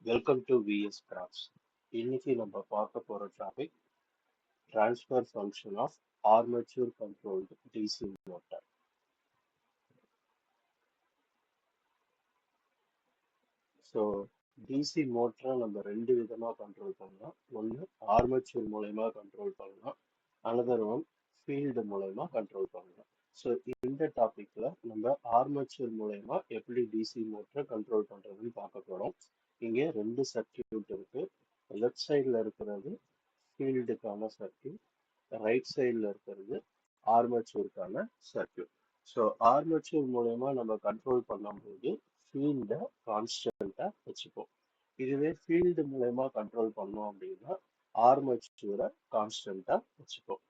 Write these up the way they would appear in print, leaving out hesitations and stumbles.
Welcome to vs crafts. இன்னைக்கு நம்ம பார்க்க போற topic transfer function of armature controlled DC motor. So DC மோட்டரை நம்ம ரெண்டு விதமாக கண்ட்ரோல் பண்ணலாம். ஒன்று ஆர்மேச்சர் மூலயமா கண்ட்ரோல் பண்ணலாம், அனதர் ஒன் ஃபீல்டு மூலயமா கண்ட்ரோல் பண்ணலாம். ஸோ இந்த டாபிக்ல நம்ம ஆர்மேச்சர் மூலயமா எப்படி டிசி மோட்டரை கண்ட்ரோல் பண்றதுன்னு பார்க்க போறோம். இங்கே ரெண்டு சர்க்கியூட் இருக்கு. லெஃப்ட் சைடில் இருக்கிறது ஃபீல்டுக்கான சர்க்கியூட், ரைட் சைடில் இருக்கிறது ஆர்மேச்சருக்கான சர்க்கியூட். ஸோ ஆர்மேச்சர் மூலயமா நம்ம கண்ட்ரோல் பண்ணும்போது ஃபீல்டை கான்ஸ்டன்டா வச்சுப்போம். இதுவே ஃபீல்டு மூலயமா கண்ட்ரோல் பண்ணோம் அப்படின்னா ஆர்மேச்சரை கான்ஸ்டன்டா வச்சுப்போம்.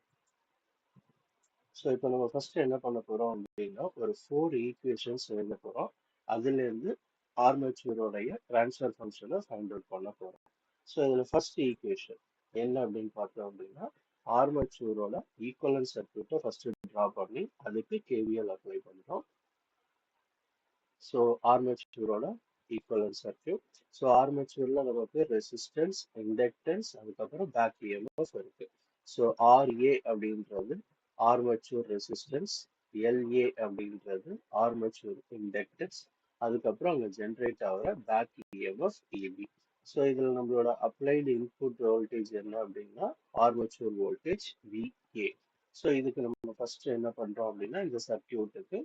ஸோ இப்போ நம்ம ஃபர்ஸ்ட் என்ன பண்ண போறோம் அப்படின்னா ஒரு 4 ஈக்குவேஷன்ஸ் எழுத போறோம். அதுல இருந்து ஆர்மேச்சரோடைய ட்ரான்ஸ்ஃபர் ஃபங்க்ஷனை ஃபைண்ட் அவுட் பண்ண போறோம். ஸோ இதுல ஃபர்ஸ்ட் ஈக்குவேஷன் என்ன அப்படின்னு பார்த்தோம் அப்படின்னா ஆர்மேச்சரோட ஈக்குவலன்ட் சர்க்யூட்டை ஃபர்ஸ்ட் டிரா பண்ணி அதுக்கு கேவிஎல் அப்ளை பண்றோம். ஸோ ஆர்மேச்சரோட ஈக்குவலன்ட் சர்க்யூட். ஸோ ஆர்மேச்சர்ல நமக்கு ரெசிஸ்டன்ஸ், இண்டக்டன்ஸ், அதுக்கப்புறம் பேக் இஎம்எஃப் இருக்கு. ஸோ ஆர்ஏ அப்படின்றது ஆர்மேச்சர் ரெசிஸ்டன்ஸ், எல்ஏ அப்படின்றது ஆர்மேச்சர் இண்டக்டன்ஸ், அதுக்கப்புறம் அங்கே ஜென்ரேட் ஆகிற பேக் இஎம்எஃப் இபி. ஸோ இதில் நம்மளோட அப்ளைடு இன்புட் வோல்டேஜ் என்ன அப்படின்னா ஆர்மேச்சர் வோல்டேஜ் விஏ. ஸோ இதுக்கு நம்ம ஃபர்ஸ்ட் என்ன பண்றோம் அப்படின்னா இந்த சர்க்கியூட்டுக்கு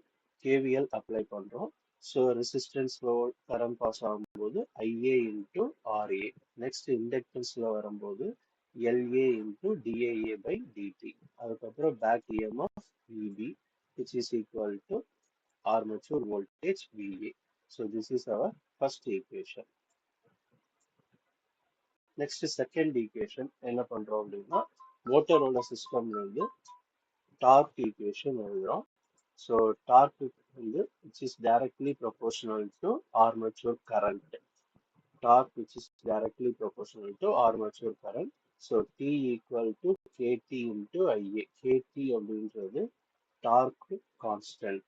கேவிஎல் அப்ளை பண்றோம். ஸோ ரெசிஸ்டன்ஸ்ல கரண்ட் பாஸ் ஆகும்போது ஐஏ இன்டூ ஆர்ஏ, நெக்ஸ்ட் இண்டக்டன்ஸ்ல வரும்போது LA into DIA by DT, அதுக்கப்புறம் back EMF EB which is equal to armature voltage VA. So this is our first equation. Next second equation என்ன பண்றோம் அப்படின்னா மோட்டரோட சிஸ்டம்ல இருந்து டார்க் ஈக்குவேஷன் எழுதுறோம். ஸோ டார்க் வந்து which is directly proportional to armature current. Torque which is directly proportional to armature current. So T equal to KT into IA. KT அப்படின்றது torque constant.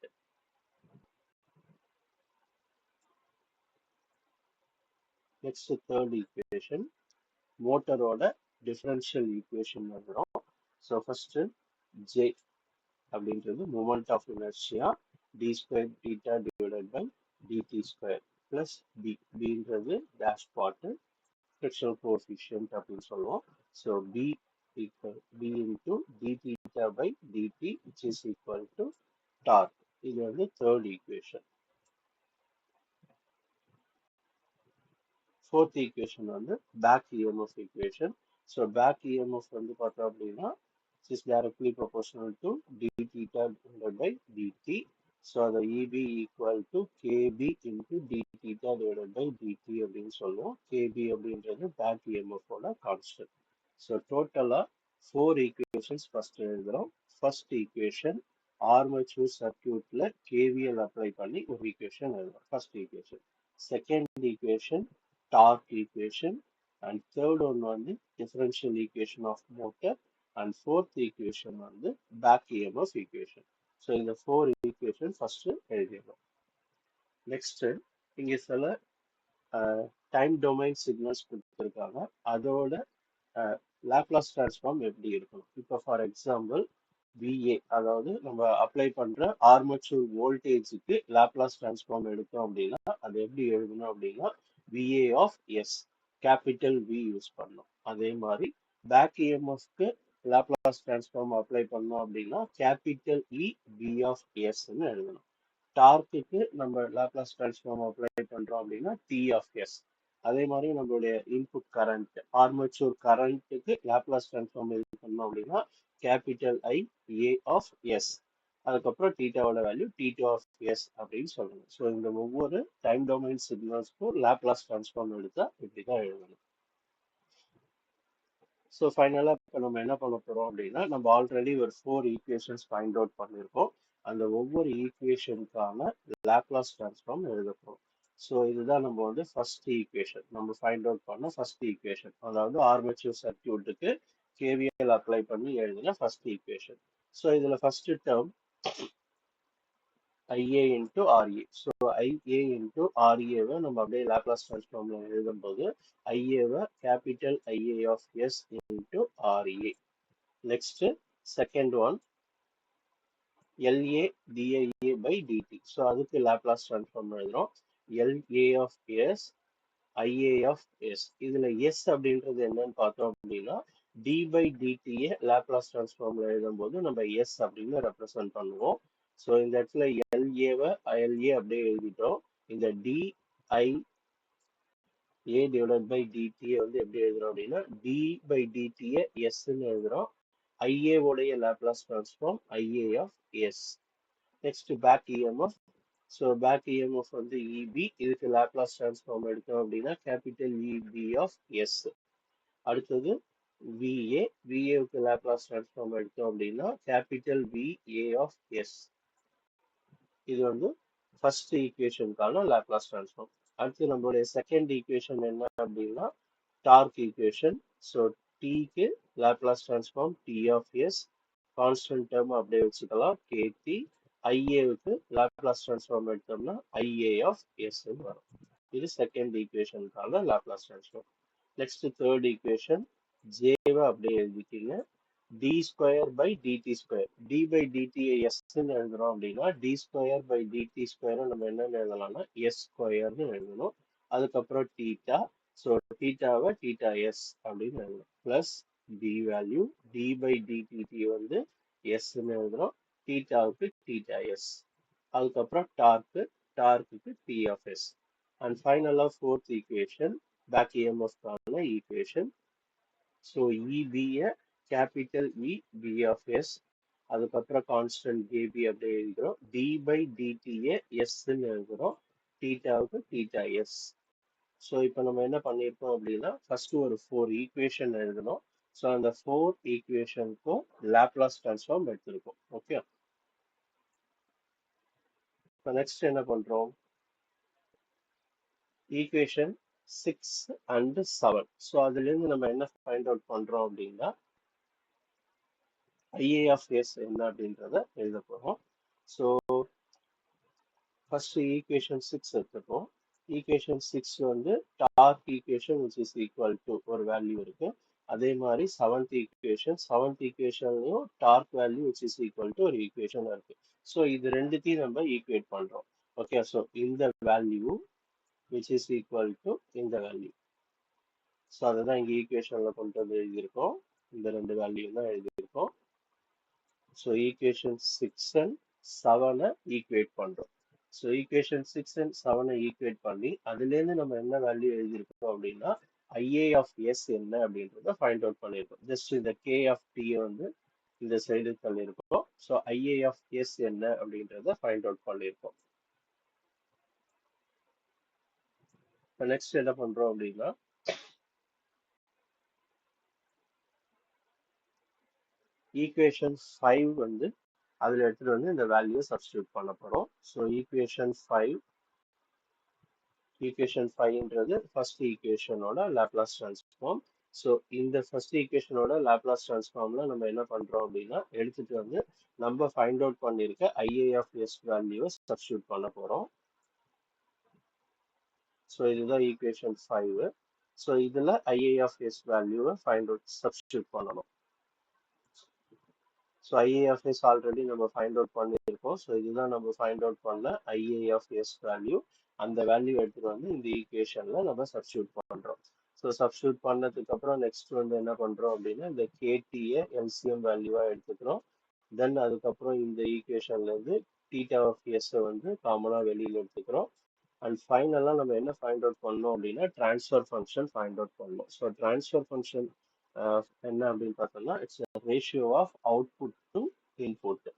Next third equation மோட்டரோட differential equation எழுதுறோம். So first J அப்படின்றது moment of inertia D square theta divided by DT square plus B. பின்றது dash பாட்டு frictional coefficient அப்படின்னு சொல்லுவோம். So B equal b into d theta by dt which is equal to torque. இது வந்து third equation. Fourth equation வந்து back EMF equation. So back EMF வந்து பார்த்தோம் அப்படின்னா which is directly proportional to d theta divided by dt. So the EB equal to KB into d theta divided by dt அப்படின்னு சொல்லுவோம். KB அப்படின்றது back EMF ஓட constant. So டோட்டலா 4 equations first எழுதுறோம். First equation armature சர்க்கியூட்ல KVL apply பண்ணி ஒரு equation எழுதுறோம், first equation. Second equation torque equation, and third one வந்து differential equation of motor, and fourth equation வந்து பேக் இஎம்எஃப் ஈக்குவேஷன். ஸோ இந்த 4 ஈக்குவேஷன் ஃபர்ஸ்ட் எழுதிடுறோம். நெக்ஸ்ட் இங்க சில டைம் டொமைன் சிக்னல்ஸ் கொடுத்துருக்காங்க, அதோட லாப்லாஸ் டிரான்ஸ்ஃபார்ம் எப்படி இருக்கணும். இப்போ ஃபார் எக்ஸாம்பிள் விஏ, அதாவது நம்ம அப்ளை பண்ற ஆர்மேச்சர் வோல்டேஜுக்கு லாப்லாஸ் டிரான்ஸ்ஃபார்ம் எடுத்தோம் அப்படின்னா அது எப்படி எழுதணும் அப்படின்னா VA of S, capital V use பண்ணோம். அதே மாதிரி பேக் இஎம்எஃப்க்கு லாப்லாஸ் டிரான்ஸ்ஃபார்ம் அப்ளை பண்ணோம் அப்படின்னா கேபிட்டல் இ வி ஆஃப் எஸ்ன்னு எழுதணும். டார்க்குக்கு நம்ம லாப்லாஸ் டிரான்ஸ்ஃபார்ம் அப்ளை பண்றோம் அப்படின்னா டி ஆஃப் எஸ். அதே மாதிரி நம்மளுடைய இன்புட் கரண்ட் ஆர்மேச்சர் கரண்ட்டுக்கு லாப்லாஸ் டிரான்ஸ்ஃபார்ம் இது பண்ணோம் அப்படின்னா capital I A of S, அதுக்கப்புறம் டீட்டாவோட வேல்யூ டி2 ஆஃப் எஸ் அப்படின்னு சொல்லணும். ஸோ இந்த ஒவ்வொரு டைம் டொமைன் சிக்னல்ஸ்க்கும் லாப்லாஸ் டிரான்ஸ்ஃபார்ம் எடுத்தா இப்படிதான் எழுதணும். ஸோ ஃபைனலாக இப்போ நம்ம என்ன பண்ண போறோம் அப்படின்னா நம்ம ஆல்ரெடி ஒரு 4 ஈக்குவேஷன்ஸ் ஃபைண்ட் அவுட் பண்ணியிருக்கோம். அந்த ஒவ்வொரு ஈக்குவேஷனுக்கான லாப்லாஸ் டிரான்ஸ்ஃபார்ம் எழுத போறோம். ஸோ இதுதான் நம்ம வந்து ஃபர்ஸ்ட் ஈக்குவேஷன், நம்ம ஃபைண்ட் அவுட் பண்ண ஃபர்ஸ்ட் ஈக்குவேஷன், அதாவது ஆர்மேச்சர் சர்க்கியூட்டுக்கு கேவிஎல் அப்ளை பண்ணி எழுதின ஃபர்ஸ்ட் ஈக்குவேஷன். ஸோ இதுல first term IA into RA. So IA into RA நம்ம அப்படியே லாப்லாஸ் டிரான்ஸ்ஃபார்ம்ல எழுதும்போது IA capital IA of S into RA. Next, second one, LA DIA by DT. So அதுக்கு Laplace transform எழுதுறோம். LA of S IA of S. இதுல S அப்படின்றது என்னன்னு பார்த்தோம் அப்படின்னா d by dt லாப்லாஸ் டிரான்ஸ்ஃபார்ம்ல எழுதும்போது நம்ம S அப்படின்னு ரெப்ரசென்ட் பண்ணுவோம். ஸோ இந்த இடத்துல LA அப்படியே எழுதிட்டோம். இந்த DIA divided by dt வந்து எப்படி எழுதுறோம் அப்படின்னா d by dt S ன்னு எழுதுறோம். IA உடைய Laplace transform IA of S. Next back EMF. So back EMF வந்து EB. இதுக்கு லாப்லாஸ் டிரான்ஸ்ஃபார்ம் எடுத்தோம் அப்படின்னா கேபிட்டல் EB of S. அடுத்தது VA. VAவுக்கு லாப்லாஸ் டிரான்ஸ்ஃபார்ம் எடுத்தோம் அப்படின்னா கேபிட்டல் VA of S. இது வந்து ஃபர்ஸ்ட் ஈக்குவேஷனுக்கான லாப்லாஸ் டிரான்ஸ்ஃபார்ம். அடுத்து நம்மளுடைய செகண்ட் ஈக்குவேஷன் என்ன அப்படின்னா டார்க் ஈக்குவேஷன். ஸோ Tக்கு Laplace transform T of S. Constant term அப்படியே வச்சுக்கலாம் KT. ஐஏவுக்கு லாப்லாஸ் டிரான்ஸ்ஃபார்ம் எடுத்தோம்னா IA of S வரும். இது செகண்ட் ஈக்குவேஷனுக்கான Laplace transform. Next third equation ஜேவை அப்படியே எழுதிக்கிங்க. d square by DT square. d by DT எஸ்ன்னு எழுதுறோம் அப்படின்னா d square by DT square நம்ம என்னன்னு எழுதலாம்னா எஸ் ஸ்கொயர்னு எழுதணும். அதுக்கப்புறம் தீட்டா. ஸோ தீட்டாவை தீட்டா எஸ் அப்படின்னு எழுதணும். Plus D value d by DT வந்து எஸ்ன்னு எழுதுறோம். தீட்டாவுக்கு தீட்டா எஸ். அதுக்கப்புறம் டார்க்குக்கு டி ஆஃப் எஸ். அண்ட் ஃபைனலாக fourth equation back EMF equation. So இபியை கேபிட்டல் B of S. அதுக்கப்புறம் கான்ஸ்டன்ட் KB அப்படியே எழுதுறோம். d by dtயை Sன்னு எழுதுறோம். தீட்டாவுக்கு தீட்டா S. ஸோ இப்போ நம்ம என்ன பண்ணியிருக்கோம் அப்படின்னா ஃபர்ஸ்ட் ஒரு 4 ஈக்குவேஷன் எழுதணும். ஸோ அந்த 4 ஈக்குவேஷனுக்கும் லாப்லாஸ் டிரான்ஸ்ஃபார்ம் எடுத்திருக்கோம். ஓகே, இப்போ நெக்ஸ்ட் என்ன பண்றோம்? Equation 6 and 7. ஸோ அதுலேருந்து நம்ம என்ன ஃபைண்ட் அவுட் பண்றோம் அப்படின்னா IA of S என்ன அப்படின்றத எழுத போறோம். ஸோ ஃபர்ஸ்ட் ஈக்குவேஷன் 6 எடுத்துப்போம். ஈக்குவேஷன் 6 வந்து torque equation which is equal to ஒரு வேல்யூ இருக்கு. அதே மாதிரி செவன்த் ஈக்குவேஷன்லயும் torque value which is equal to ஒரு ஈக்குவேஷன் இருக்கு. ஸோ இது ரெண்டுத்தையும் நம்ம ஈக்குவேட் பண்றோம். ஓகே, ஸோ இந்த value which is equal to இந்த வேல்யூ. ஸோ அதுதான் இங்க ஈக்குவேஷன்ல கொண்டு வந்து எழுதியிருக்கோம். இந்த ரெண்டு வேல்யூ தான் எழுதியிருக்கோம். ஸோ ஈக்குவேஷன் 6 and 7 ஈக்குவேட் பண்றோம். ஸோ ஈக்குவேஷன் 6 and 7 ஈக்குவேட் பண்ணி அதுலேருந்து நம்ம என்ன வேல்யூ எழுதியிருக்கோம் அப்படின்னா IA of S என்ன அப்படின்றத ஃபைண்ட் அவுட் பண்ணியிருக்கோம். ஜஸ்ட் இந்த K of T வந்து இந்த சைடு தள்ளியிருக்கோம். ஸோ IA of S என்ன அப்படின்றத ஃபைண்ட் அவுட் பண்ணியிருக்கோம். இப்போ நெக்ஸ்ட் என்ன பண்றோம் அப்படின்னா ஈக்குவேஷன் 5 வந்து அதில் எடுத்துட்டு வந்து இந்த வேல்யூ சப்ஸ்டியூட் பண்ண போறோம். ஸோ ஈக்குவேஷன் 5ன்றது ஃபர்ஸ்ட் ஈக்குவேஷனோட லாப்லாஸ் டிரான்ஸ்ஃபார்ம். ஸோ இந்த ஃபர்ஸ்ட் ஈக்குவேஷனோட லாப்லாஸ் டிரான்ஸ்ஃபார்ம்ல நம்ம என்ன பண்றோம் அப்படின்னா எடுத்துட்டு வந்து நம்ம ஃபைண்ட் அவுட் பண்ணியிருக்க IA of S வேல்யூவை சப்ஸ்டியூட் பண்ண போறோம். ஸோ இதுதான் ஈக்குவேஷன் 5. ஸோ இதுல IA of S வேல்யூவை ஃபைண்ட் அவுட் சப்ஸ்டியூட் பண்ணணும். So IA of S already நம்ம ஃபைண்ட் அவுட் பண்ணியிருக்கோம். ஸோ இதுதான் நம்ம ஃபைண்ட் அவுட் பண்ண IA of S வேல்யூ. அந்த வேல்யூ எடுத்துட்டு வந்து இந்த ஈக்குவேஷன்ல நம்ம சப்ஸ்டியூட் பண்றோம். ஸோ சப்ஸ்டியூட் பண்ணதுக்கு அப்புறம் நெக்ஸ்ட் வந்து என்ன பண்றோம் அப்படின்னா இந்த KTயை LCM வேல்யூவா எடுத்துக்கிறோம். தென் அதுக்கப்புறம் இந்த ஈக்குவேஷன்ல இருந்து தீட்டா ஆஃப் எஸ் வந்து காமனா வெளியில எடுத்துக்கிறோம். அண்ட் ஃபைனலா நம்ம என்ன ஃபைண்ட் அவுட் பண்ணோம் அப்படின்னா ட்ரான்ஸ்ஃபர் ஃபங்க்ஷன் ஃபைண்ட் அவுட் பண்ணோம். ஸோ ட்ரான்ஸ்ஃபர் ஃபங்க்ஷன் என்ன அப்படின்னு பார்த்தோம்னா it's ratio of output to input.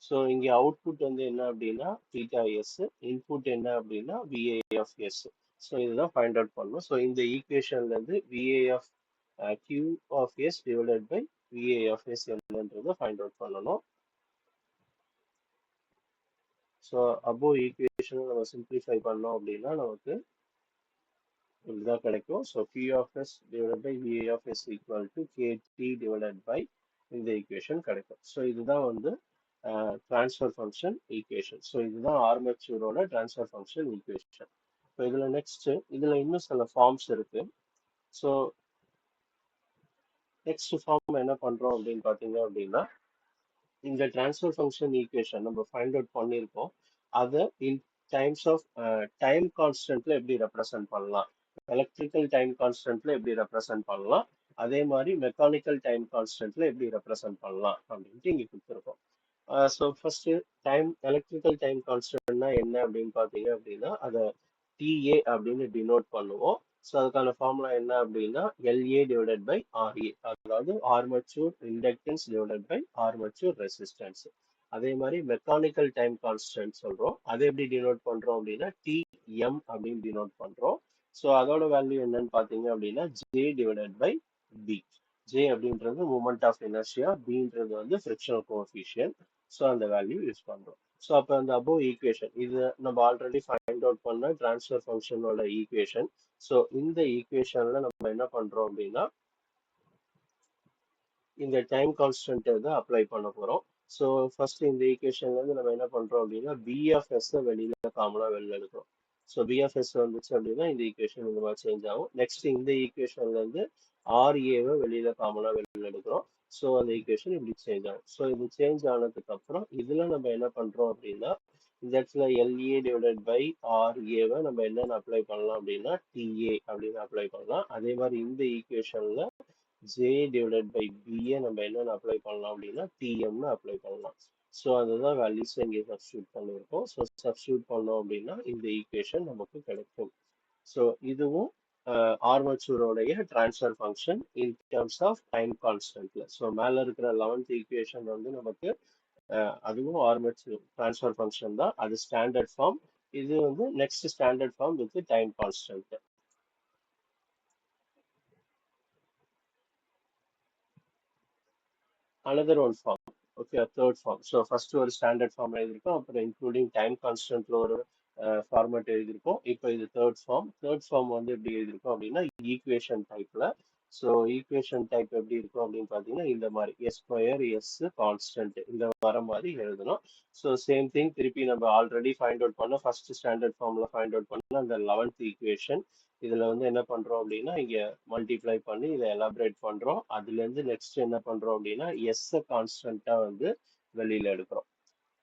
So இங்கே அவுட்புட் வந்து என்ன அப்படின்னா தீட்டா எஸ், இன்புட் என்ன அப்படின்னா VA of S. ஸோ இதுதான் ஃபைண்ட் அவுட் பண்ணணும். ஸோ இந்த ஈக்குவேஷன்ல இருந்து VA of Q of S divided by VA of S என்னன்றதை ஃபைண்ட் அவுட் பண்ணணும். ஸோ அபோ ஈக்குவேஷனை நம்ம சிம்பிளிஃபை பண்ணோம் அப்படின்னா நமக்கு இதுதான் கிடைக்கும். So Q of S divided by VA of S equal to KT divided by இந்த ஈக்குவேஷன் கிடைக்கும். ஸோ இதுதான் வந்து ட்ரான்ஸ்ஃபர் ஃபங்க்ஷன் ஈக்குவேஷன். ஸோ இதுதான் ஆர்மேச்சரோட ட்ரான்ஸ்ஃபர் ஃபங்க்ஷன் ஈக்குவேஷன். இப்போ இதில் நெக்ஸ்ட் இதில் இன்னும் சில ஃபார்ம்ஸ் இருக்கு. ஸோ நெக்ஸ்ட் ஃபார்ம் என்ன பண்றோம் அப்படின்னு பார்த்தீங்க அப்படின்னா, இந்த ட்ரான்ஸ்ஃபர் ஃபங்க்ஷன் ஈக்குவேஷன் நம்ம ஃபைண்ட் அவுட் பண்ணியிருக்கோம். அதை இன் டைம்ஸ் ஆஃப் டைம் கான்ஸ்டன்ட்ல எப்படி ரெப்ரசன்ட் பண்ணலாம், எலக்ட்ரிக்கல் டைம் கான்ஸ்டன்ட்ல எப்படி ரெப்ரசன்ட் பண்ணலாம், அதே மாதிரி மெக்கானிக்கல் டைம் கான்ஸ்டன்ட்ல எப்படி ரெப்ரசன்ட் பண்ணலாம் அப்படின்ட்டு இங்கே கொடுத்துருக்கோம். So first time electrical time கான்ஸ்டன்ட்னா என்ன அப்படின்னு பார்த்தீங்க அப்படின்னா, அதை டிஏ அப்படின்னு டினோட் பண்ணுவோம். ஸோ அதுக்கான ஃபார்முலா என்ன அப்படின்னா எல்ஏ டிவைடட் பை ஆர்ஏ, அதாவது armature inductance divided by armature resistance. அதே மாதிரி மெக்கானிக்கல் டைம் கான்ஸ்டன்ட் சொல்றோம், அதை எப்படி டினோட் பண்றோம் அப்படின்னா டிஎம் அப்படின்னு டினோட் பண்றோம். ஸோ அதோட வேல்யூ என்னன்னு பார்த்தீங்க அப்படின்னா J divided by B. J அப்படின்றது மூமெண்ட் ஆஃப் இனர்ஷியா, பின்றது வந்து ஃப்ரிக்ஷனல் கோஎஃபிஷியன்ட். ஸோ அந்த வேல்யூ யூஸ் பண்றோம். ஸோ அப்போ அந்த அபோவ் ஈக்குவேஷன் இது நம்ம ஆல்ரெடி ஃபைண்ட் அவுட் பண்ண ட்ரான்ஸ்ஃபர் ஃபங்க்ஷனோட ஈக்குவேஷன். ஸோ இந்த ஈக்குவேஷன்ல நம்ம என்ன பண்றோம் அப்படின்னா இந்த டைம் கான்ஸ்டன்ட் தான் அப்ளை பண்ண போறோம். ஸோ ஃபர்ஸ்ட் இந்த ஈக்குவேஷன்ல இருந்து நம்ம என்ன பண்றோம் அப்படின்னா பி ஆஃப் எஸ் வெளியில காமனா வெளில எடுக்கிறோம். ஸோ பி ஆஃப் எஸ் வந்துச்சு அப்படின்னா இந்த ஈக்குவேஷன் இந்த மாதிரி சேஞ்ச் ஆகும். நெக்ஸ்ட் இந்த ஈக்குவேஷன்ல இருந்து ஆர்ஏவை வெளியில காமனா வெளியில எடுக்கிறோம். ஸோ அந்த ஈக்குவேஷன் இப்படி சேஞ்ச் ஆகும். ஸோ இது சேஞ்ச் ஆனதுக்கு அப்புறம் இதுல நம்ம என்ன பண்றோம் அப்படின்னா இந்த இடத்துல எல்ஏ டிவைடட் பை ஆர்ஏவை நம்ம என்னென்ன அப்ளை பண்ணலாம் அப்படின்னா டிஏ அப்படின்னு அப்ளை பண்ணலாம். அதே மாதிரி இந்த ஈக்குவேஷன்ல ஜே டிவைடட் பை பிஏ நம்ம என்னென்ன அப்ளை பண்ணலாம் அப்படின்னா டிஎம்னு அப்ளை பண்ணலாம். ஸோ அதுதான் வேல்யூஸ் இங்கே சப்ஸ்டியூட் பண்ணியிருக்கோம். ஸோ சப்ஸ்டியூட் பண்ணோம் அப்படின்னா இந்த ஈக்குவேஷன் நமக்கு கிடைக்கும். ஸோ இதுவும் ஆர்மச்சூரோடைய transfer function in terms of time கான்ஸ்டன்ட்ல. ஸோ மேலே இருக்கிற 11th ஈக்குவேஷன் வந்து நமக்கு அதுவும் ஆர்மச்சூர் ட்ரான்ஸ்ஃபர் ஃபங்க்ஷன் தான். அது ஸ்டாண்டர்ட் ஃபார்ம். இது வந்து next standard form with time constant. another one form. Okay, a third form. So first ஒரு ஸ்டாண்டர்ட் ஃபார்ம் எழுதியிருக்கோம், அப்புறம் இன்க்ளூடிங் டைம் கான்ஸ்டன்ட்ல ஒரு ஃபார்மேட் எழுதியிருக்கோம். இப்போ இது தேர்ட் ஃபார்ம். தேர்ட் ஃபார்ம் வந்து எப்படி எழுதியிருக்கோம் அப்படின்னா ஈக்குவேஷன் டைப்ல. ஸோ ஈக்குவேஷன் டைப் எப்படி இருக்கும் அப்படின்னு பார்த்தீங்கன்னா இந்த மாதிரி எஸ் ஸ்கொயர் எஸ் கான்ஸ்டன்ட் இந்த வர மாதிரி எழுதணும். ஸோ சேம் திங் திருப்பி நம்ம ஆல்ரெடி ஃபைண்ட் அவுட் பண்ண ஃபர்ஸ்ட் ஸ்டாண்டர்ட் ஃபார்ம்ல ஃபைண்ட் அவுட் பண்ண அந்த 11th ஈக்குவேஷன் இதுல வந்து என்ன பண்றோம் அப்படின்னா இங்க மல்டிப்ளை பண்ணி இதை எலாபரேட் பண்றோம். அதுல இருந்து நெக்ஸ்ட் என்ன பண்றோம் அப்படின்னா எஸ் கான்ஸ்டன்டா வந்து வெளியில எடுக்கிறோம்.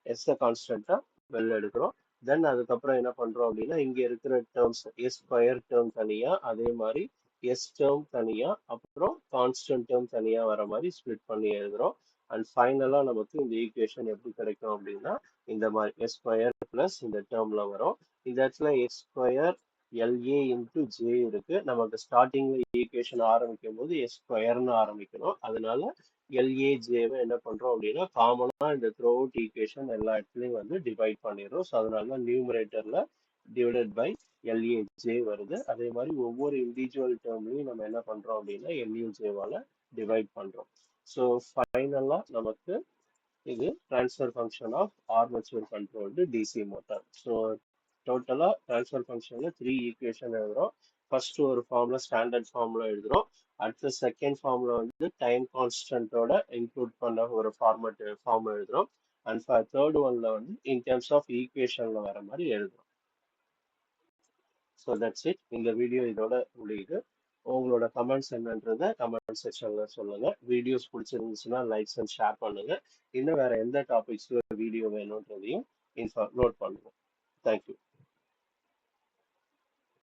எஸ் கான்ஸ்டன்டா வெளில எடுக்கிறோம். தென் அதுக்கப்புறம் என்ன பண்றோம் அப்படின்னா இங்க இருக்கிற டேர்ம்ஸ் எஸ் ஸ்கொயர் டேர்ம் தனியா, அதே மாதிரி எஸ் டேர்ம் தனியா, அப்புறம் கான்ஸ்டன்ட் டேர்ம் தனியா வர மாதிரி ஸ்பிளிட் பண்ணி எழுதுறோம். அண்ட் ஃபைனலா நமக்கு இந்த ஈக்குவேஷன் எப்படி கிடைக்கும் அப்படின்னா இந்த மாதிரி எஸ் ஸ்கொயர் பிளஸ் இந்த டேர்ம்ல வரும். இந்த இடத்துல எஸ் ஸ்கொயர் எல்ஏ இன்டு ஜே இருக்கு. நமக்கு ஸ்டார்டிங்ல ஈக்குவேஷன் ஆரம்பிக்கும் போது எஸ் ஸ்கொயர்னு ஆரம்பிக்கணும். அதனால எல்ஏஜேவை என்ன பண்றோம் அப்படின்னா காமனா இந்த த்ரூ அவுட் ஈக்குவேஷன் எல்லா இடத்துலையும் வந்து டிவைட் பண்ணிடுறோம். ஸோ அதனால தான் நியூமரேட்டர்ல டிவைடட் பை எல்ஏஜே வருது. அதே மாதிரி ஒவ்வொரு இண்டிவிஜுவல் டேர்ம்லையும் நம்ம என்ன பண்றோம் அப்படின்னா எல்ஏஜேவால டிவைட் பண்றோம். ஸோ ஃபைனலா நமக்கு இது transfer function of armature controlled DC motor. So டோட்டலா ட்ரான்ஸ்ஃபர் ஃபங்க்ஷன்ல 3 ஈக்குவேஷன் எழுதுறோம். ஃபர்ஸ்ட் ஒரு ஃபார்ம்ல ஸ்டாண்டர்ட் ஃபார்ம்ல எழுதுறோம். அடுத்த செகண்ட் ஃபார்ம்ல வந்து டைம் கான்ஸ்டன்டோட இன்க்ளூட் பண்ண ஒரு ஃபார்ம் எழுதுறோம். அண்ட் தேர்ட் ஒன்ல வந்து இன் டர்ம்ஸ் ஆஃப் ஈக்குவேஷன்ல வர மாதிரி எழுதுறோம். So that's it. இந்த வீடியோ இதோட முடியுது. உங்களோட கமெண்ட்ஸ் என்னன்றதை கமெண்ட் செக்ஷன்ல சொல்லுங்க. வீடியோஸ் பிடிச்சிருந்துச்சுன்னா லைக்ஸ் அண்ட் ஷேர் பண்ணுங்க. இன்னும் வேற எந்த டாபிக்ஸ்ல வீடியோ வேணுன்றதையும் நோட் பண்ணுங்க. தேங்க்யூ.